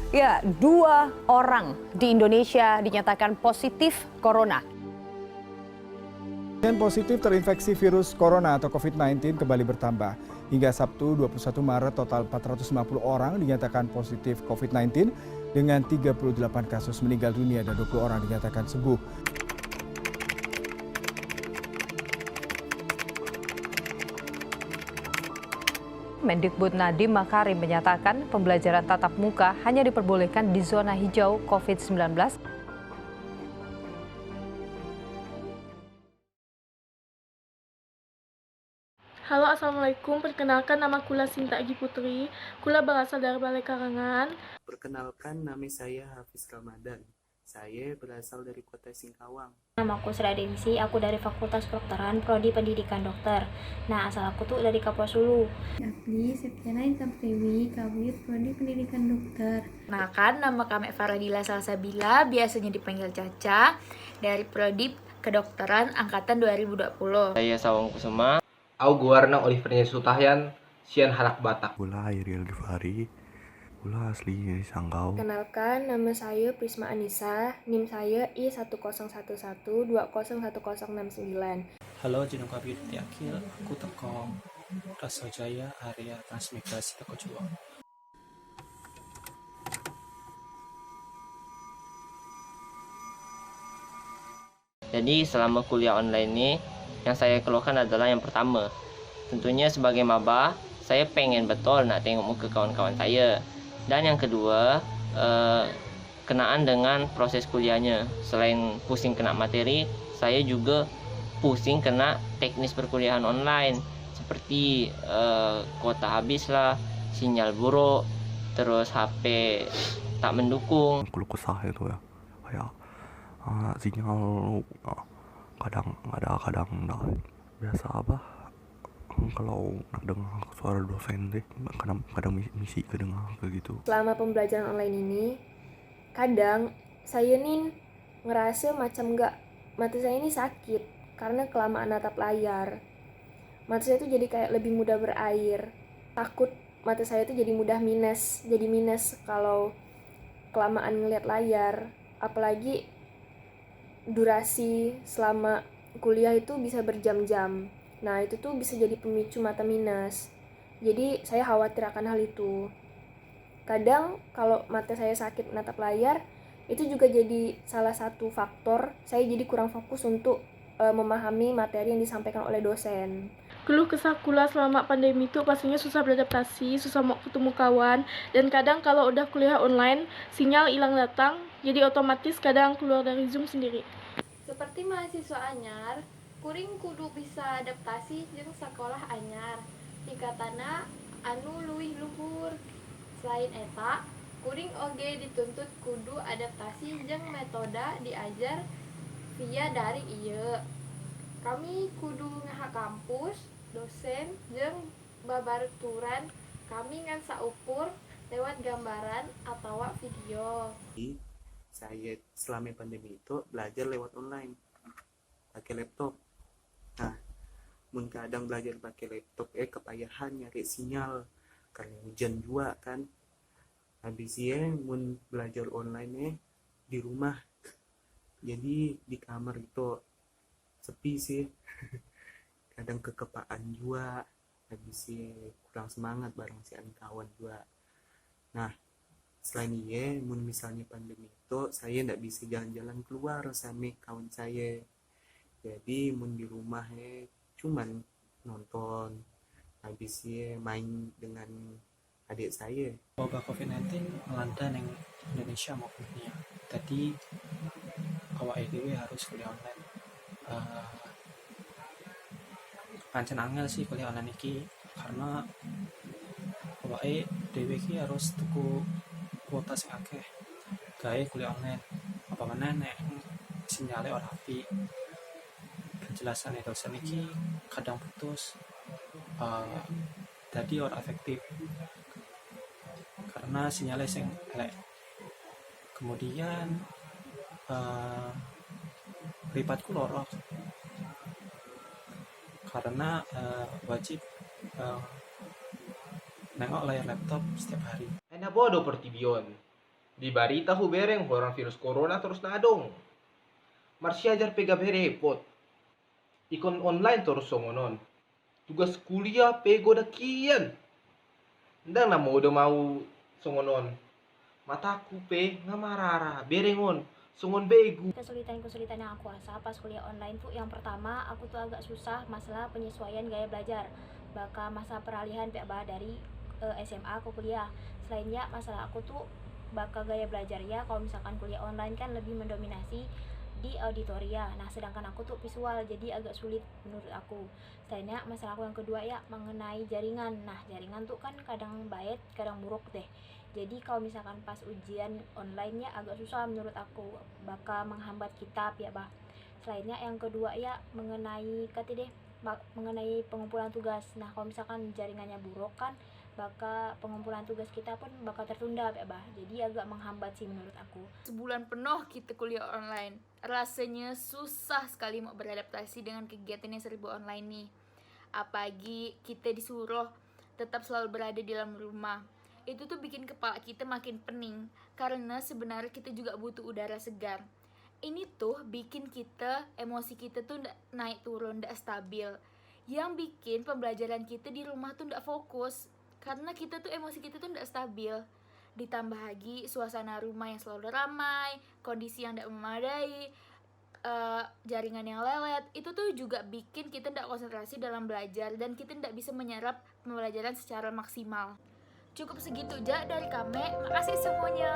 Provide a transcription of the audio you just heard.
Ya, 2 orang di Indonesia dinyatakan positif corona. Pasien positif terinfeksi virus corona atau COVID-19 kembali bertambah. Hingga Sabtu 21 Maret total 450 orang dinyatakan positif COVID-19 dengan 38 kasus meninggal dunia dan 20 orang dinyatakan sembuh. Mendikbud Nadiem Makarim menyatakan pembelajaran tatap muka hanya diperbolehkan di zona hijau COVID-19. Halo, Assalamualaikum. Perkenalkan, nama Kula Sinta Agi Putri. Kula berasal dari Balai Karangan. Perkenalkan, nama saya Hafiz Ramadan. Saya berasal dari Kota Singkawang. Nama aku Sra Dewisi, aku dari Fakultas Kedokteran, Prodi Pendidikan Dokter. Nah, asal aku tuh dari Kapuas Hulu. Yakni Septiana Intan Dewi, kami Prodi Pendidikan Dokter. Kenalkan, nama kami Faradila Salsabila, biasanya dipanggil Caca, dari Prodi Kedokteran Angkatan 2020. Saya Sawang Kusuma. Auguarna Olivernya Sutahyan, Sian Harak Batak. Gula Airiel Gifari, gula asli dari Sanggau. Kenalkan, nama saya Prisma Anissa, NIM saya I10112011069. Halo, jeneng Kabir Tiakil, aku teko Raso Jaya, area transmigrasi Teko Juang. Jadi selama kuliah online ini, yang saya keluhkan adalah yang pertama, tentunya sebagai maba, saya pengen betul nak tengok muka kawan-kawan saya. Dan yang kedua, kenaan dengan proses kuliahnya. Selain pusing kena materi, saya juga pusing kena teknis perkuliahan online. Seperti kuota habis lah, sinyal buruk, terus HP tak mendukung. Keluh kesah itu ya, kayak sinyal kadang ada kadang enggak. Biasa apa kalau nak dengar suara dosen deh, kadang misi kedengar kayak gitu. Selama pembelajaran online ini, kadang saya nih ngerasa macam mata saya ini sakit karena kelamaan natap layar. Mata saya tuh jadi kayak lebih mudah berair. Takut mata saya tuh jadi mudah minus kalau kelamaan ngeliat layar. Apalagi durasi selama kuliah itu bisa berjam-jam. Nah, itu tuh bisa jadi pemicu mata minus. Jadi, saya khawatir akan hal itu. Kadang kalau mata saya sakit menatap layar, itu juga jadi salah satu faktor saya jadi kurang fokus untuk memahami materi yang disampaikan oleh dosen. Keluh kesah Kula selama pandemi itu pastinya susah beradaptasi, susah mau ketemu kawan, dan kadang kalau udah kuliah online, sinyal hilang datang, jadi otomatis kadang keluar dari Zoom sendiri. Seperti mahasiswa anyar, kuring kudu bisa adaptasi jeung sekolah anyar. Tingkatana anu luwih luhur. Selain eta, kuring oge dituntut kudu adaptasi jeung metoda diajar via daring ieu. Kami kudu ngaha kampus, dosen jeung babaturan kami ngan saukur lewat gambaran atau video. Saya selama pandemi itu belajar lewat online pakai laptop. Nah, mun kadang belajar pakai laptop kepayahan nyari sinyal karena hujan juga kan. Habis mun belajar online di rumah. Jadi di kamar itu sepi sih. Kadang kekepaan juga. Habis kurang semangat bareng si kawan juga. Nah, selain mun misalnya pandemi itu saya nggak bisa jalan-jalan keluar sama kawan saya. Jadi mun di rumah cuman nonton, habis main dengan adik saya. Wabah COVID-19 melanda yang Indonesia maupun dunia. Tadi awak EDW harus kuliah online. Pancen angel sih kuliah online iki karena awak EDW ki harus tuku kuota sing akeh. Gawe kuliah online. Apa meneh nek sinyale ora api. Penjelasan dosen iki kadang putus. Jadi ora efektif. Karena sinyalnya sing elek. Kemudian mripatku loro karena wajib nengok layar laptop setiap hari. Enak bodoh pertibion. Di barita hu bereng orang virus corona terus nadong. Marsi ajar pega berepot. Ikon online terus songonon. Tugas kuliah pego dakian. Ndang na udah mau songonon. Mataku pe ngamarara berengon. Songon begu. Kesulitan-kesulitan yang aku rasa pas kuliah online tuh yang pertama aku tuh agak susah masalah penyesuaian gaya belajar. Bakal masa peralihan dari SMA ke kuliah. Selainnya masalah aku tuh bakal gaya belajar ya kalau misalkan kuliah online kan lebih mendominasi di auditoria. Nah, sedangkan aku tuh visual jadi agak sulit menurut aku. Selainnya masalah aku yang kedua ya mengenai jaringan. Nah, jaringan tuh kan kadang baik, kadang buruk deh. Jadi kalau misalkan pas ujian online-nya agak susah menurut aku, bakal menghambat kita ya bah. Selainnya yang kedua ya mengenai mengenai pengumpulan tugas. Nah, kalau misalkan jaringannya buruk kan bakal pengumpulan tugas kita pun bakal tertunda ya bah. Jadi agak menghambat sih menurut aku. Sebulan penuh kita kuliah online. Rasanya susah sekali mau beradaptasi dengan kegiatan yang serba online nih. Apalagi kita disuruh tetap selalu berada di dalam rumah. Itu tuh bikin kepala kita makin pening. Karena sebenarnya kita juga butuh udara segar. Ini tuh bikin kita, emosi kita tuh naik turun, nggak stabil. Yang bikin pembelajaran kita di rumah tuh nggak fokus. Karena kita tuh emosi kita tuh nggak stabil. Ditambah lagi suasana rumah yang selalu ramai, kondisi yang nggak memadai, jaringan yang lelet, itu tuh juga bikin kita nggak konsentrasi dalam belajar dan kita nggak bisa menyerap pembelajaran secara maksimal. Cukup segitu aja dari kami. Makasih semuanya.